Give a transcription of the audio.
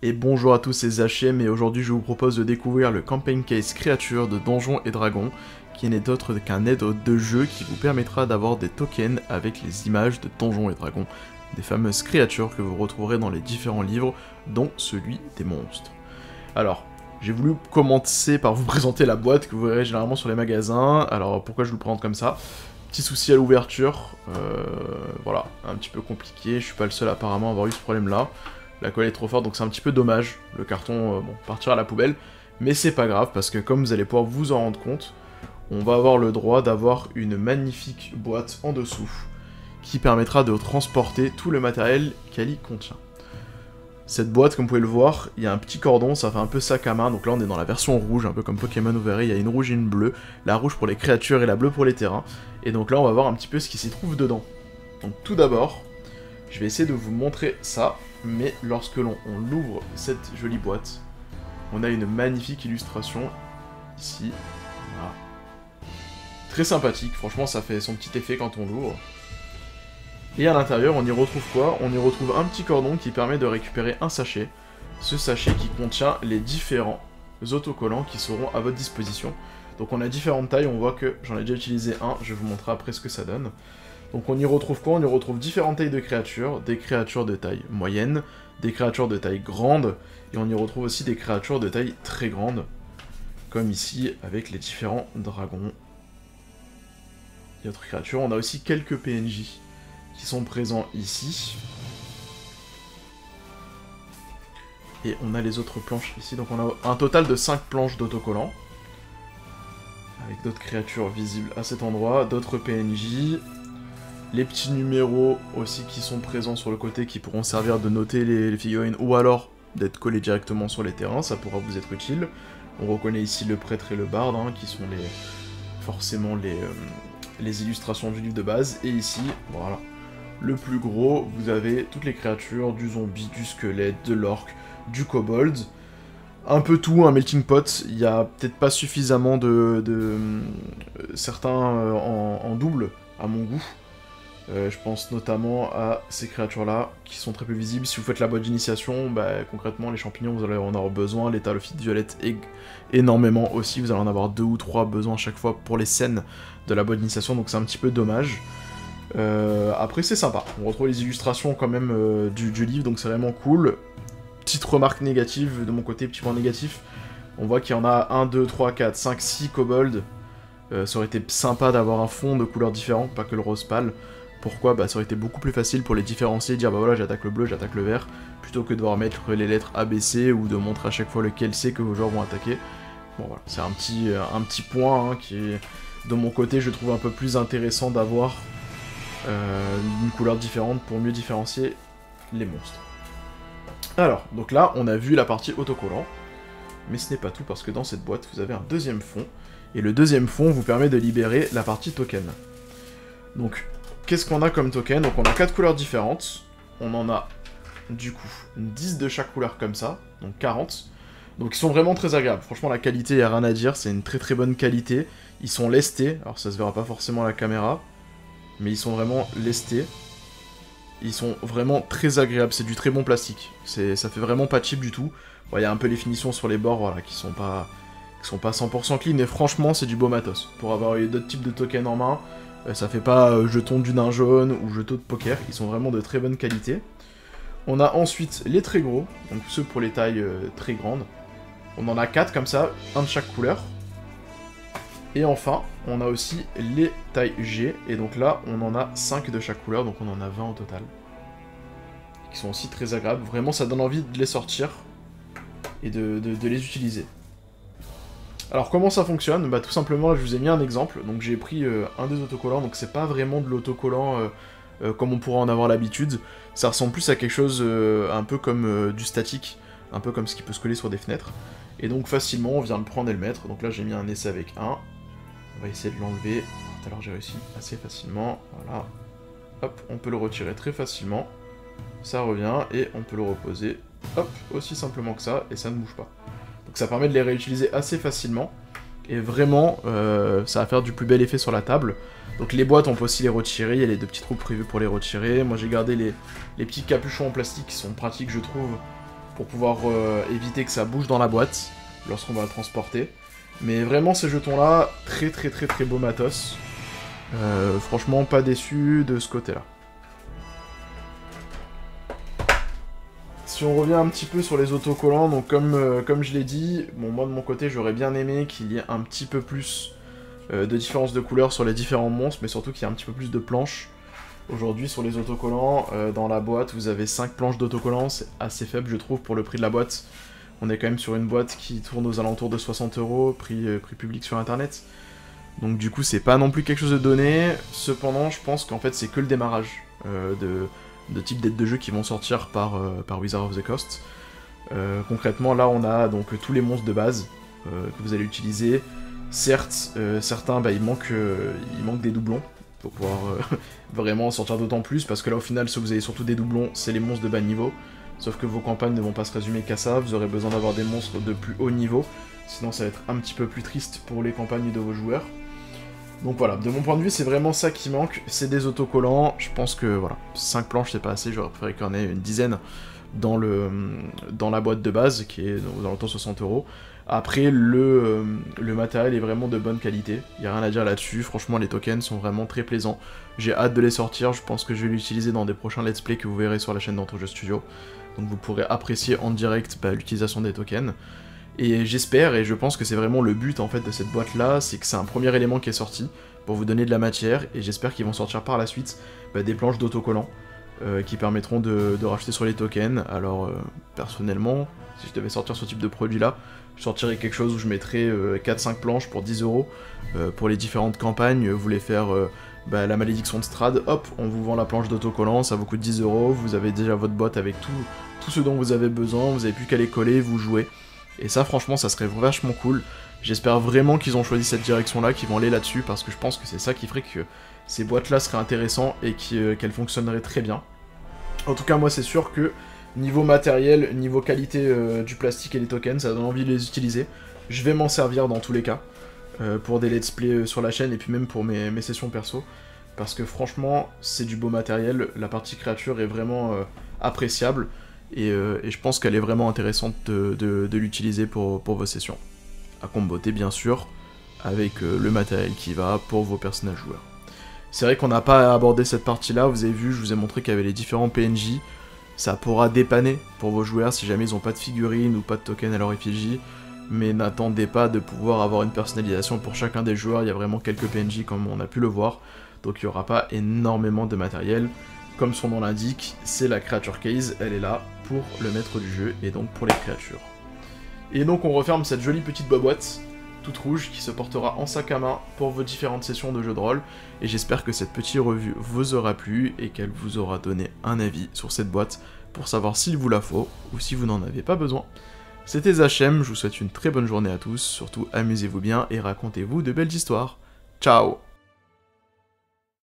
Et bonjour à tous, c'est Zachem et aujourd'hui je vous propose de découvrir le Campaign Case Créature de Donjons et Dragons, qui n'est autre qu'un aide de jeu qui vous permettra d'avoir des tokens avec les images de Donjons et Dragons, des fameuses créatures que vous retrouverez dans les différents livres, dont celui des monstres. Alors, j'ai voulu commencer par vous présenter la boîte que vous verrez généralement sur les magasins. Alors pourquoi je vous le présente comme ça? Petit souci à l'ouverture, voilà, un petit peu compliqué, je suis pas le seul apparemment à avoir eu ce problème là. La colle est trop forte donc c'est un petit peu dommage, le carton bon, partira à la poubelle, mais c'est pas grave parce que comme vous allez pouvoir vous en rendre compte, on va avoir le droit d'avoir une magnifique boîte en dessous qui permettra de transporter tout le matériel qu'elle y contient. Cette boîte, comme vous pouvez le voir, il y a un petit cordon, ça fait un peu sac à main, donc là on est dans la version rouge, un peu comme Pokémon, vous verrez, il y a une rouge et une bleue, la rouge pour les créatures et la bleue pour les terrains, et donc là on va voir un petit peu ce qui s'y trouve dedans. Donc tout d'abord, je vais essayer de vous montrer ça, mais lorsque l'on ouvre cette jolie boîte, on a une magnifique illustration, ici, voilà. Très sympathique, franchement ça fait son petit effet quand on l'ouvre. Et à l'intérieur, on y retrouve quoi? On y retrouve un petit cordon qui permet de récupérer un sachet. Ce sachet qui contient les différents autocollants qui seront à votre disposition. Donc on a différentes tailles, on voit que j'en ai déjà utilisé un, je vais vous montrer après ce que ça donne. Donc on y retrouve quoi? On y retrouve différentes tailles de créatures, des créatures de taille moyenne, des créatures de taille grande, et on y retrouve aussi des créatures de taille très grande, comme ici avec les différents dragons. Et autres créatures, on a aussi quelques PNJ qui sont présents ici. Et on a les autres planches ici, donc on a un total de 5 planches d'autocollants. Avec d'autres créatures visibles à cet endroit, d'autres PNJ. Les petits numéros aussi qui sont présents sur le côté qui pourront servir de noter les figurines ou alors d'être collés directement sur les terrains, ça pourra vous être utile. On reconnaît ici le prêtre et le barde, hein, qui sont forcément les illustrations du livre de base. Et ici, voilà. Le plus gros, vous avez toutes les créatures, du zombie, du squelette, de l'orc, du kobold, un peu tout, un melting pot. Il n'y a peut-être pas suffisamment certains en double, à mon goût. Je pense notamment à ces créatures-là, qui sont très peu visibles. Si vous faites la boîte d'initiation, bah, concrètement, les champignons, vous allez en avoir besoin. Les talophytes violettes, énormément aussi. Vous allez en avoir 2 ou 3 besoins à chaque fois pour les scènes de la boîte d'initiation, donc c'est un petit peu dommage. Après c'est sympa, on retrouve les illustrations quand même du livre, donc c'est vraiment cool. Petite remarque négative de mon côté, petit point négatif, on voit qu'il y en a 1, 2, 3, 4, 5, 6 kobolds. Ça aurait été sympa d'avoir un fond de couleurs différents, pas que le rose pâle. Pourquoi? Bah ça aurait été beaucoup plus facile pour les différencier, dire bah voilà j'attaque le bleu, j'attaque le vert, plutôt que de devoir mettre les lettres ABC ou de montrer à chaque fois lequel c'est que vos joueurs vont attaquer. Bon voilà, c'est un petit point hein, qui est, de mon côté je trouve un peu plus intéressant d'avoir une couleur différente pour mieux différencier les monstres. Alors, donc là, on a vu la partie autocollant, mais ce n'est pas tout, parce que dans cette boîte, vous avez un deuxième fond, et le deuxième fond vous permet de libérer la partie token. Donc, qu'est-ce qu'on a comme token? Donc on a 4 couleurs différentes, on en a, du coup, 10 de chaque couleur comme ça, donc 40, donc ils sont vraiment très agréables. Franchement, la qualité, il n'y a rien à dire, c'est une très très bonne qualité, ils sont lestés, alors ça se verra pas forcément à la caméra, mais ils sont vraiment lestés. Ils sont vraiment très agréables, c'est du très bon plastique. Ça fait vraiment pas cheap du tout. Bon, y a un peu les finitions sur les bords, voilà, qui sont pas 100% clean, mais franchement, c'est du beau matos. Pour avoir eu d'autres types de tokens en main, ça fait pas jetons du nain jaune ou jetons de poker, ils sont vraiment de très bonne qualité. On a ensuite les très gros, donc ceux pour les tailles très grandes. On en a 4 comme ça, un de chaque couleur. Et enfin, on a aussi les tailles G, et donc là, on en a 5 de chaque couleur, donc on en a 20 au total. Qui sont aussi très agréables, vraiment ça donne envie de les sortir, et de les utiliser. Alors comment ça fonctionne? Bah tout simplement, je vous ai mis un exemple, donc j'ai pris un des autocollants, donc c'est pas vraiment de l'autocollant comme on pourrait en avoir l'habitude, ça ressemble plus à quelque chose un peu comme du statique, un peu comme ce qui peut se coller sur des fenêtres. Et donc facilement, on vient le prendre et le mettre, donc là j'ai mis un essai avec un. On va essayer de l'enlever. Tout à l'heure j'ai réussi assez facilement. Voilà. Hop, on peut le retirer très facilement. Ça revient et on peut le reposer. Hop, aussi simplement que ça, et ça ne bouge pas. Donc ça permet de les réutiliser assez facilement. Et vraiment, ça va faire du plus bel effet sur la table. Donc les boîtes, on peut aussi les retirer. Il y a les 2 petits trous prévus pour les retirer. Moi j'ai gardé les petits capuchons en plastique qui sont pratiques, je trouve, pour pouvoir éviter que ça bouge dans la boîte lorsqu'on va le transporter. Mais vraiment ces jetons là, très beau matos. Franchement pas déçu de ce côté là. Si on revient un petit peu sur les autocollants, donc comme je l'ai dit, bon, moi de mon côté j'aurais bien aimé qu'il y ait un petit peu plus de différence de couleur sur les différents monstres, mais surtout qu'il y ait un petit peu plus de planches. Aujourd'hui sur les autocollants, dans la boîte vous avez 5 planches d'autocollants, c'est assez faible je trouve pour le prix de la boîte. On est quand même sur une boîte qui tourne aux alentours de 60 €, prix public sur internet. Donc du coup c'est pas non plus quelque chose de donné, cependant je pense qu'en fait c'est que le démarrage de type d'aide de jeu qui vont sortir par Wizards of the Coast. Concrètement là on a donc tous les monstres de base que vous allez utiliser. Certes, certains il manque des doublons pour pouvoir vraiment sortir d'autant plus, parce que là au final ceux que vous avez surtout des doublons c'est les monstres de bas niveau. Sauf que vos campagnes ne vont pas se résumer qu'à ça, vous aurez besoin d'avoir des monstres de plus haut niveau, sinon ça va être un petit peu plus triste pour les campagnes de vos joueurs. Donc voilà, de mon point de vue, c'est vraiment ça qui manque, c'est des autocollants. Je pense que voilà, 5 planches c'est pas assez, j'aurais préféré qu'il y en ait une dizaine dans la boîte de base, qui est aux alentours de 60 €. Après, le matériel est vraiment de bonne qualité, il n'y a rien à dire là-dessus, franchement les tokens sont vraiment très plaisants. J'ai hâte de les sortir, je pense que je vais l'utiliser dans des prochains let's play que vous verrez sur la chaîne d'Entrejeux Studio. Donc vous pourrez apprécier en direct l'utilisation des tokens. Et j'espère, et je pense que c'est vraiment le but en fait de cette boîte là, c'est que c'est un premier élément qui est sorti pour vous donner de la matière, et j'espère qu'ils vont sortir par la suite des planches d'autocollants qui permettront de racheter sur les tokens. Alors personnellement, si je devais sortir ce type de produit là, je sortirais quelque chose où je mettrais 4-5 planches pour 10 € pour les différentes campagnes. Vous voulez faire la malédiction de Strahd, hop, on vous vend la planche d'autocollant, ça vous coûte 10 €, vous avez déjà votre boîte avec tout ce dont vous avez besoin, vous avez plus qu'à les coller, vous jouez. Et ça franchement ça serait vachement cool. J'espère vraiment qu'ils ont choisi cette direction là, qu'ils vont aller là-dessus, parce que je pense que c'est ça qui ferait que ces boîtes là seraient intéressantes et qu'elles fonctionneraient très bien. En tout cas moi c'est sûr que niveau matériel, niveau qualité du plastique et des tokens, ça donne envie de les utiliser. Je vais m'en servir dans tous les cas, pour des let's play sur la chaîne et puis même pour mes sessions perso. Parce que franchement c'est du beau matériel, la partie créature est vraiment appréciable. Et je pense qu'elle est vraiment intéressante de l'utiliser pour vos sessions. À comboter bien sûr, avec le matériel qui va pour vos personnages joueurs. C'est vrai qu'on n'a pas abordé cette partie là, vous avez vu, je vous ai montré qu'il y avait les différents PNJ. Ça pourra dépanner pour vos joueurs si jamais ils n'ont pas de figurines ou pas de token à leur effigie. Mais n'attendez pas de pouvoir avoir une personnalisation pour chacun des joueurs, il y a vraiment quelques PNJ comme on a pu le voir. Donc il n'y aura pas énormément de matériel. Comme son nom l'indique, c'est la creature case, elle est là pour le maître du jeu et donc pour les créatures. Et donc on referme cette jolie petite boîte, toute rouge, qui se portera en sac à main pour vos différentes sessions de jeu de rôle. Et j'espère que cette petite revue vous aura plu et qu'elle vous aura donné un avis sur cette boîte pour savoir s'il vous la faut ou si vous n'en avez pas besoin. C'était Zachem, je vous souhaite une très bonne journée à tous, surtout amusez-vous bien et racontez-vous de belles histoires. Ciao!